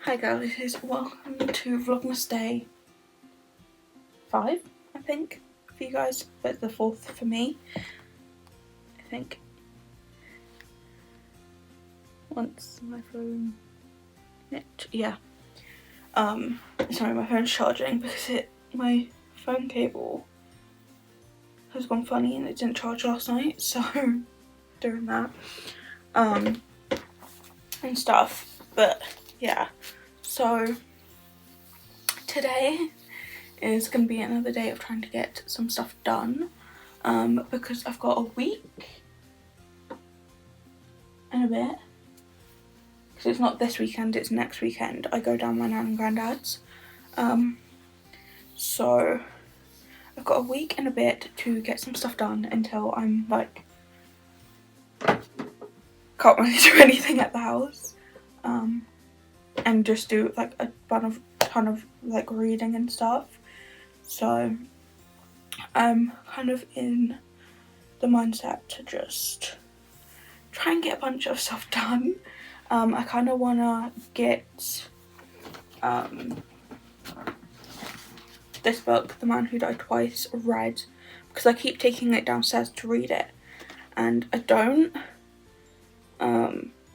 Hi guys, welcome to Vlogmas Day 5, I think, for you guys, but the 4th for me, I think. Once my phone, yeah, sorry, my phone's charging because my phone cable has gone funny and it didn't charge last night, so doing that, and stuff, but yeah, so today is going to be another day of trying to get some stuff done, because I've got a week and a bit, because it's not this weekend, it's next weekend. I go down my nan and granddad's, so I've got a week and a bit to get some stuff done until I'm like, can't really do anything at the house, and just do like a ton of like reading and stuff. So I'm kind of in the mindset to just try and get a bunch of stuff done. I kind of want to get this book, The Man Who Died Twice, read, because I keep taking it downstairs to read it and I don't.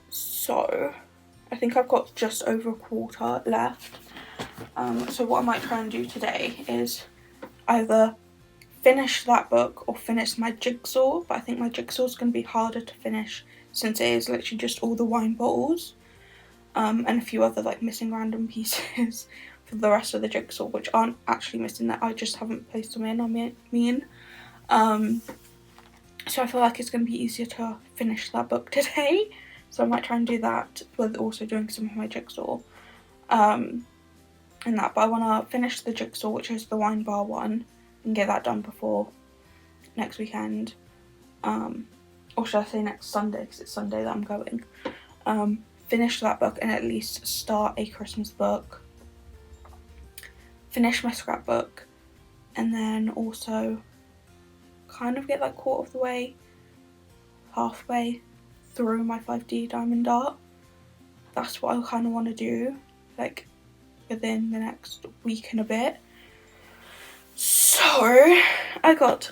So I think I've got just over a quarter left. So what I might try and do today is either finish that book or finish my jigsaw, but I think my jigsaw is going to be harder to finish since it is literally just all the wine bottles, and a few other like missing random pieces for the rest of the jigsaw, which aren't actually missing, that I just haven't placed them in, I mean. So I feel like it's going to be easier to finish that book today, so I might try and do that with also doing some of my jigsaw, and that, but I want to finish the jigsaw, which is the wine bar one, and get that done before next weekend, or should I say next Sunday, because it's Sunday that I'm going. Finish that book and at least start a Christmas book, finish my scrapbook, and then also kind of get like quarter of the way, halfway through my 5D diamond art. That's what I kind of want to do, like within the next week and a bit. So I got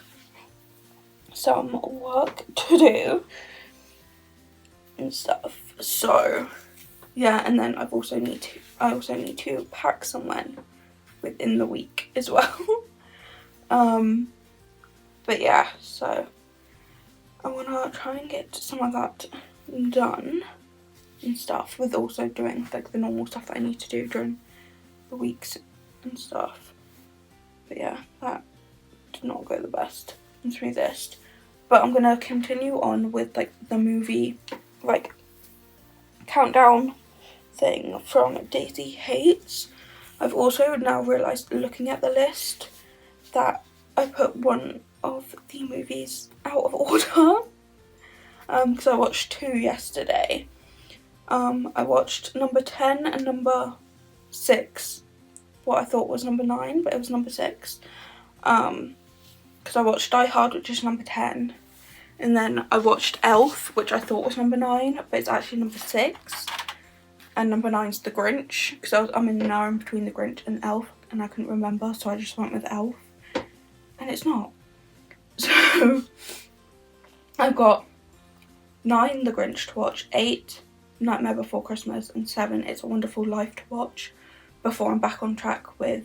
some work to do and stuff. So yeah, and then I also need to pack somewhere within the week as well. But yeah, so I wanna try and get some of that done and stuff, with also doing like the normal stuff that I need to do during the weeks and stuff. But yeah, that did not go the best and smoothest. But I'm gonna continue on with like the movie like countdown thing from Daisy Hates. I've also now realised, looking at the list, that I put one of the movies out of order, because I watched 2 yesterday. I watched number 10 and number 6, what I thought was number 9, but it was number 6, because I watched Die Hard, which is number 10, and then I watched Elf, which I thought was number 9, but it's actually number 6, and number 9's The Grinch, because I'm in now in between The Grinch and Elf, and I couldn't remember, so I just went with Elf, and it's not. So I've got 9, The Grinch to watch, 8, Nightmare Before Christmas, and 7, It's a Wonderful Life to watch, before I'm back on track with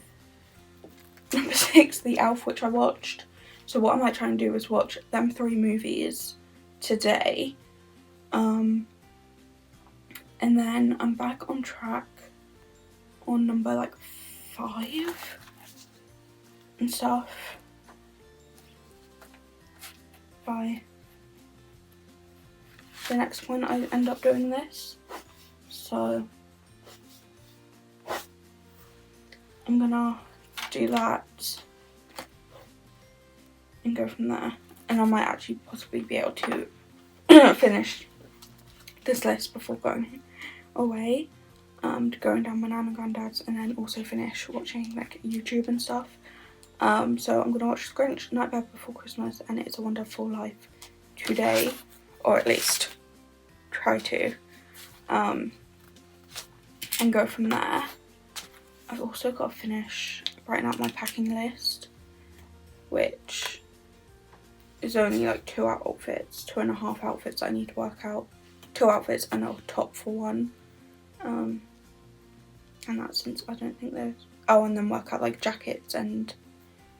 number 6, The Elf, which I watched. So what I might try and do is watch them 3 movies today, and then I'm back on track on number like 5 and stuff by the next one I end up doing this. So I'm gonna do that and go from there, and I might actually possibly be able to finish this list before going away, to going down my nan and granddad's, and then also finish watching like YouTube and stuff. So I'm gonna watch The Grinch, Nightmare Before Christmas, and It's a Wonderful Life today, or at least try to. and go from there. I've also got to finish writing out my packing list, which is only like 2 outfits, 2.5 outfits I need to work out. 2 outfits and a top for one. And that's since I don't think there's... Oh, and then work out like jackets and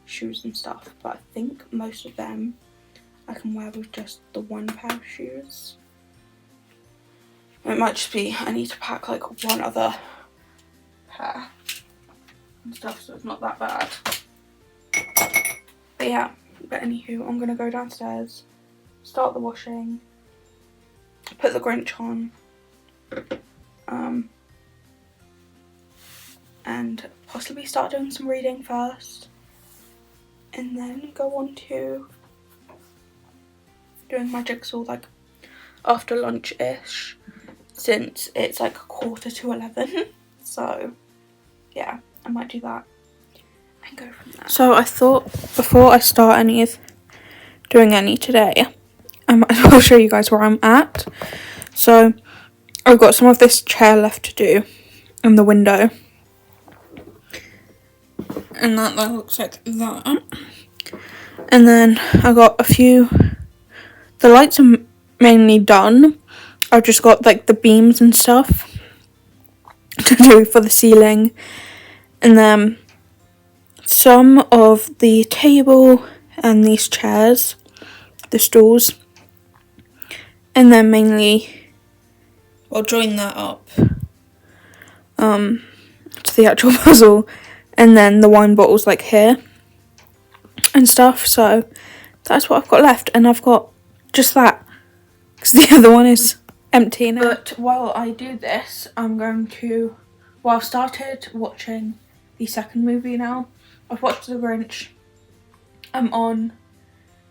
shoes and stuff. But I think most of them I can wear with just the one pair of shoes. It might just be I need to pack like one other pair and stuff, so it's not that bad. But yeah, but anywho, I'm gonna go downstairs, start the washing, put the Grinch on, and possibly start doing some reading first, and then go on to doing my jigsaw like after lunch-ish, since it's like 11:15. So yeah, I might do that and go from there. So I thought before I start doing any today, I might as well show you guys where I'm at. So I've got some of this chair left to do in the window, and that looks like that. And then I got a few, the lights are mainly done. I've just got like the beams and stuff to do for the ceiling, and then some of the table and these chairs, the stools, and then mainly I'll join that up to the actual puzzle, and then the wine bottles like here and stuff. So that's what I've got left, and I've got just that because the other one is empty now. But while I do this, I'm going to, well, I've started watching the second movie now. I've watched The Grinch. I'm on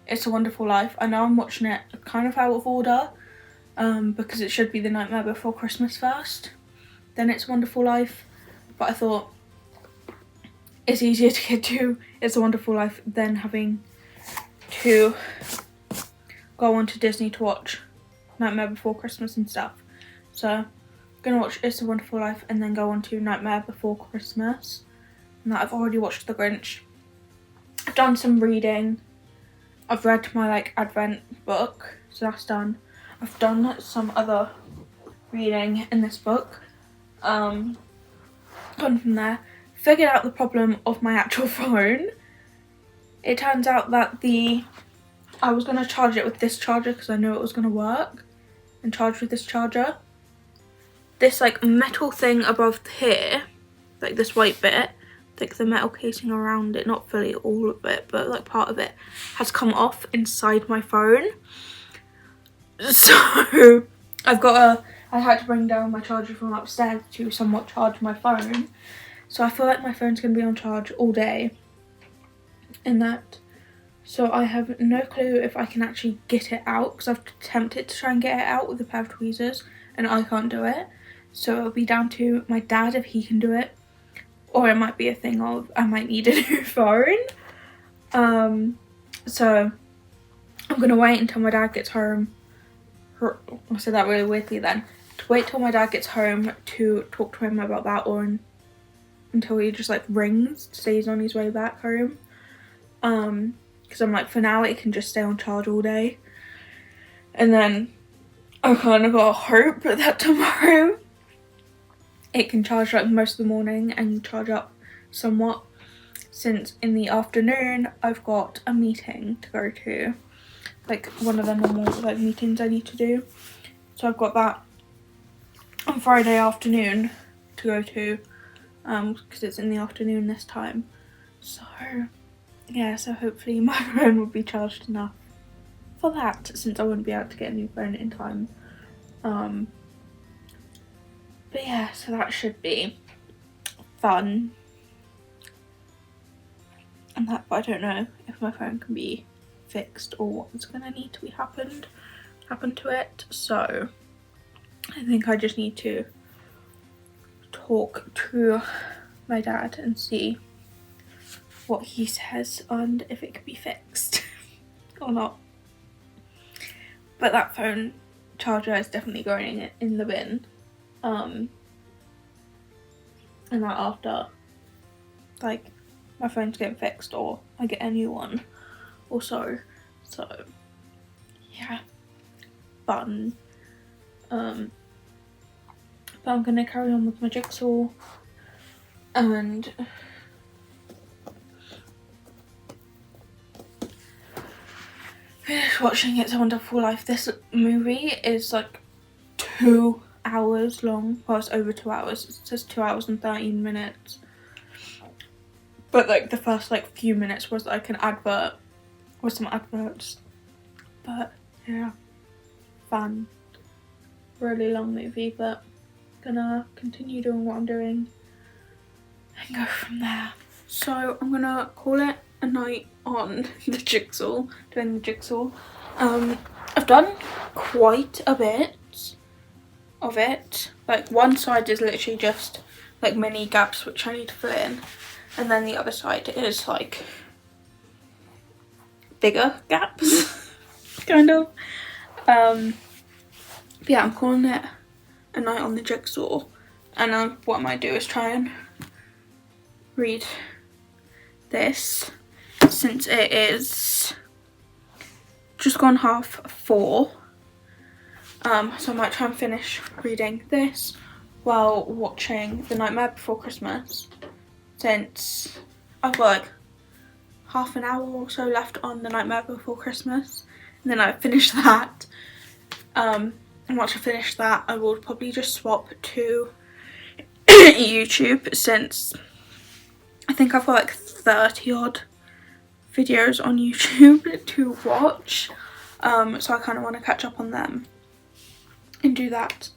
It's a Wonderful Life. I know I'm watching it kind of out of order, because it should be The Nightmare Before Christmas first, then It's a Wonderful Life. But I thought it's easier to get to It's a Wonderful Life than having to go on to Disney to watch Nightmare Before Christmas and stuff. So I'm gonna watch It's a Wonderful Life and then go on to Nightmare Before Christmas. And that I've already watched The Grinch. I've done some reading. I've read my like Advent book, so that's done. I've done some other reading in this book. Gone from there. Figured out the problem of my actual phone. It turns out that I was going to charge it with this charger because I knew it was going to work and charge with this charger. This like metal thing above here, like this white bit, like the metal casing around it, not fully all of it, but like part of it has come off inside my phone. So I had to bring down my charger from upstairs to somewhat charge my phone. So I feel like my phone's going to be on charge all day in that. So I have no clue if I can actually get it out, because I've attempted to try and get it out with a pair of tweezers and I can't do it. So it'll be down to my dad if he can do it, or it might be a thing of I might need a new phone. So I'm going to wait until my dad gets home. I said that really weirdly then. To wait till my dad gets home to talk to him about that, or until he just like rings to say he's on his way back home. Because I'm like, for now it can just stay on charge all day, and then I kind of got hope that tomorrow it can charge like most of the morning and charge up somewhat, since in the afternoon I've got a meeting to go to, like one of the normal like meetings I need to do. So I've got that on Friday afternoon to go to, because it's in the afternoon this time. So yeah, so hopefully my phone will be charged enough for that, since I wouldn't be able to get a new phone in time. But yeah, so that should be fun. And that, but I don't know if my phone can be fixed or what's gonna need to be happen to it. So I think I just need to talk to my dad and see what he says and if it can be fixed or not. But that phone charger is definitely going in the bin. and that after like my phone's getting fixed or I get a new one or so. So yeah, fun. But I'm gonna carry on with my jigsaw and finish watching It's a Wonderful Life. This movie is like 2 hours long. Well, it's over 2 hours. It says 2 hours and 13 minutes. But like the first like few minutes was like an advert or some adverts. But yeah, fun. Really long movie, but gonna continue doing what I'm doing and go from there. So I'm gonna call it a night on the jigsaw, doing the jigsaw. I've done quite a bit of it. Like one side is literally just like mini gaps which I need to fill in, and then the other side is like bigger gaps kind of. Yeah, I'm calling it a night on the jigsaw, and what I might do is try and read this since it is just gone 4:30. So I might try and finish reading this while watching The Nightmare Before Christmas, since I've got like half an hour or so left on The Nightmare Before Christmas, and then I finish that. And once I finish that, I will probably just swap to YouTube, since I think I've got like 30 odd videos on YouTube to watch. So I kind of want to catch up on them and do that.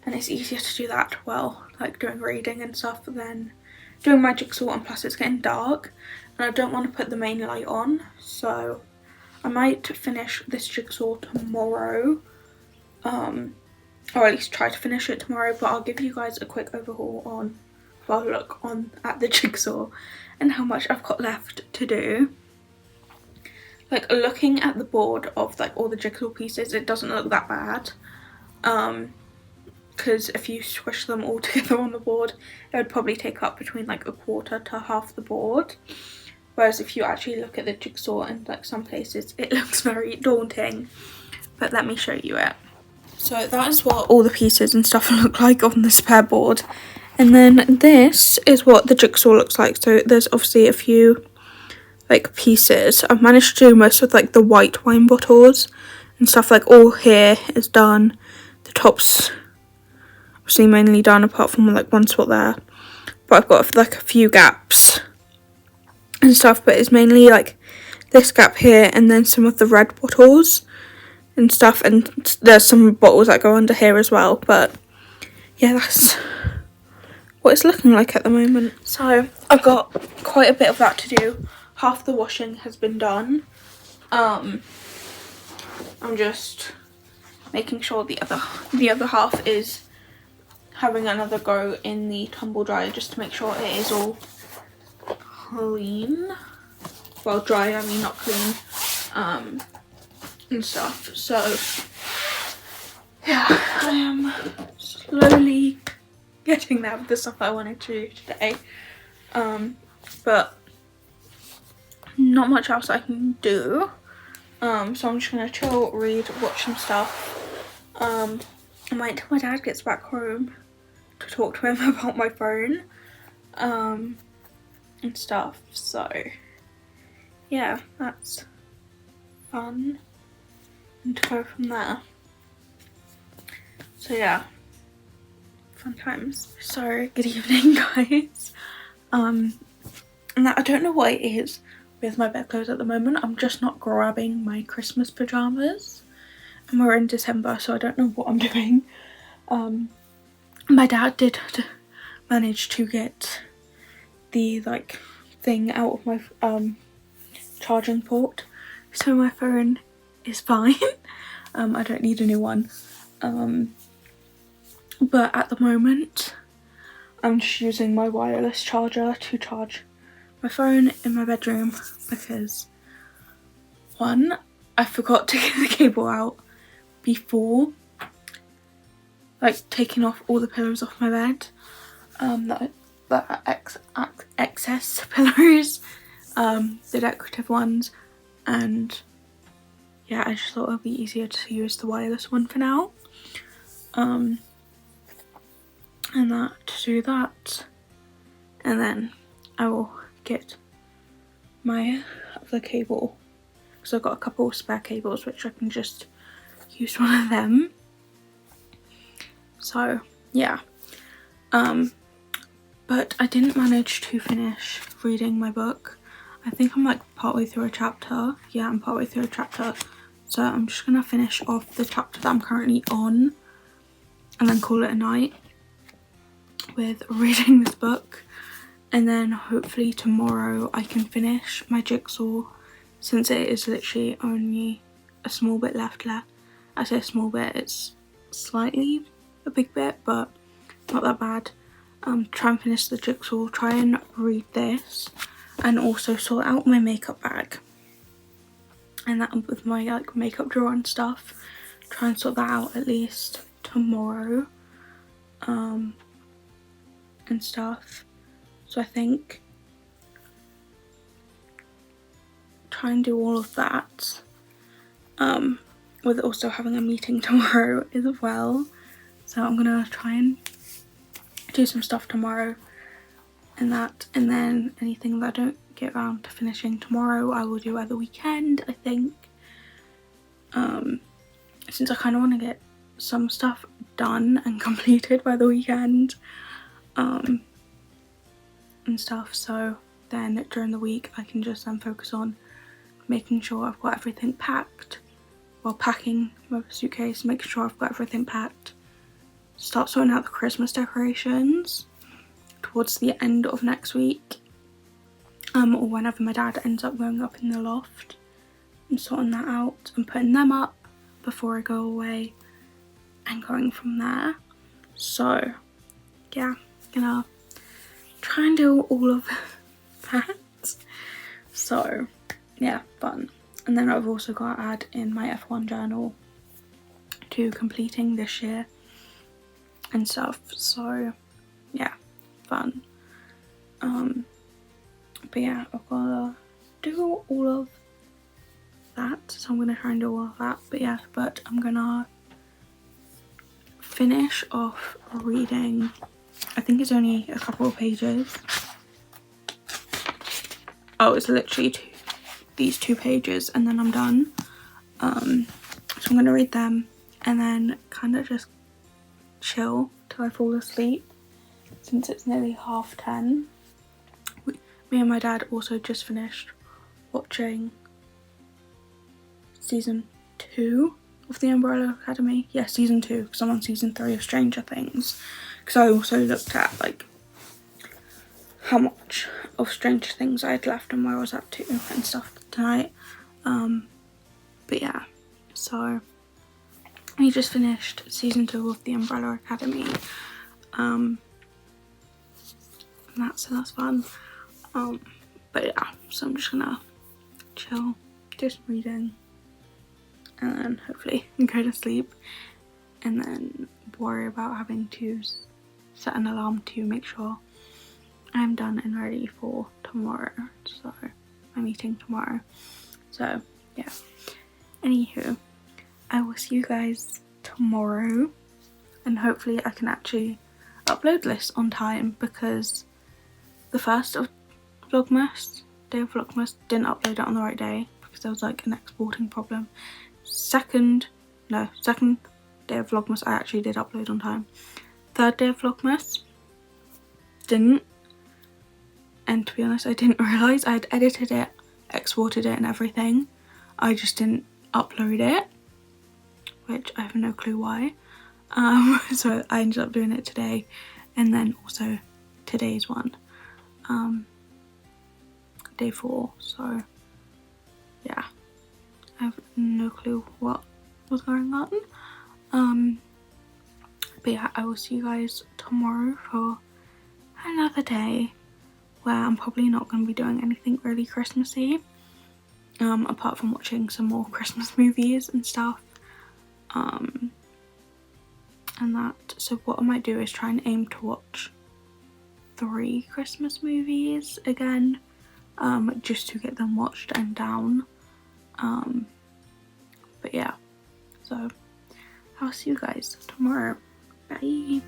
And it's easier to do that while like doing reading and stuff than doing my jigsaw, and plus it's getting dark and I don't want to put the main light on. So I might finish this jigsaw tomorrow. Or at least try to finish it tomorrow, but I'll give you guys a quick overhaul on, well, look on at the jigsaw and how much I've got left to do. Like looking at the board of like all the jigsaw pieces, it doesn't look that bad, because if you squish them all together on the board, it would probably take up between like 1/4 to half the board, whereas if you actually look at the jigsaw in like some places, it looks very daunting. But let me show you it. So that is what all the pieces and stuff look like on the spare board. And then this is what the jigsaw looks like. So there's obviously a few like pieces. I've managed to do most of like the white wine bottles and stuff, like all here is done. The top's obviously mainly done apart from like one spot there. But I've got like a few gaps and stuff, but it's mainly like this gap here and then some of the red bottles and stuff, and there's some bottles that go under here as well. But yeah, that's what it's looking like at the moment. So I've got quite a bit of that to do. Half the washing has been done. I'm just making sure the other half is having another go in the tumble dryer, just to make sure it is all clean. Well, dry, I mean, not clean. And stuff. So yeah, I am slowly getting there with the stuff I wanted to do today, but not much else I can do. So I'm just gonna chill, read, watch some stuff. I might till my dad gets back home to talk to him about my phone, and stuff. So yeah, that's fun. And to go from there. So yeah, fun times. So good evening, guys. And I don't know what it is with my bedclothes at the moment. I'm just not grabbing my Christmas pajamas, and we're in December, so I don't know what I'm doing. My dad did manage to get the like thing out of my charging port, so my phone is fine. I don't need a new one, but at the moment I'm just using my wireless charger to charge my phone in my bedroom, because one, I forgot to get the cable out before like taking off all the pillows off my bed, that the excess pillows, the decorative ones, and yeah, I just thought it would be easier to use the wireless one for now. And that, to do that, and then I will get my other cable, because I've got a couple of spare cables which I can just use one of them. So yeah, but I didn't manage to finish reading my book. I think I'm like partway through a chapter. Yeah, I'm partway through a chapter, so I'm just gonna finish off the chapter that I'm currently on and then call it a night with reading this book. And then hopefully tomorrow I can finish my jigsaw, since it is literally only a small bit left. I say a small bit, it's slightly a big bit, but not that bad. Try and finish the jigsaw, try and read this, and also sort out my makeup bag. And that with my like makeup drawer and stuff. Try and sort that out at least tomorrow. And stuff. So I think try and do all of that. With also having a meeting tomorrow as well. So I'm gonna try and do some stuff tomorrow and that, and then anything that I don't get around to finishing tomorrow I will do at the weekend, I think. Since I kind of want to get some stuff done and completed by the weekend, and stuff, so then during the week I can just then focus on making sure I've got everything packed, while packing my suitcase, making sure I've got everything packed, start sorting out the Christmas decorations towards the end of next week, or whenever my dad ends up going up in the loft, and sorting that out and putting them up before I go away and going from there. So yeah, gonna try and do all of that. So yeah, fun. And then I've also got to add in my F1 journal to completing this year and stuff. So yeah, fun. But yeah, I've got to do all of that, so I'm gonna try and do all of that. But yeah, but I'm gonna finish off reading, I think it's only a couple of pages. Oh, it's literally these 2 pages and then I'm done. So I'm gonna read them and then kind of just chill till I fall asleep, since it's nearly 10:30. Me and my dad also just finished watching season 2 of The Umbrella Academy. Yeah, season 2, because I'm on season 3 of Stranger Things. Because I also looked at like how much of Stranger Things I had left and where I was up to and stuff tonight. But yeah, so we just finished season 2 of The Umbrella Academy. And that's fun. But yeah, so I'm just gonna chill, do some reading, and then hopefully go to sleep, and then worry about having to set an alarm to make sure I'm done and ready for tomorrow, so my meeting tomorrow. So yeah, anywho, I will see you guys tomorrow, and hopefully I can actually upload this on time, because the first day of Vlogmas didn't upload it on the right day because there was like an exporting problem. Second day of Vlogmas I actually did upload on time. Third day of Vlogmas didn't, and to be honest I didn't realise I had edited it, exported it and everything. I just didn't upload it, which I have no clue why. So I ended up doing it today, and then also today's one, day 4. So yeah, I have no clue what was going on. But yeah, I will see you guys tomorrow for another day where I'm probably not going to be doing anything really Christmassy, apart from watching some more Christmas movies and stuff, and that. So what I might do is try and aim to watch 3 Christmas movies again, just to get them watched and down. But yeah, so I'll see you guys tomorrow. Bye.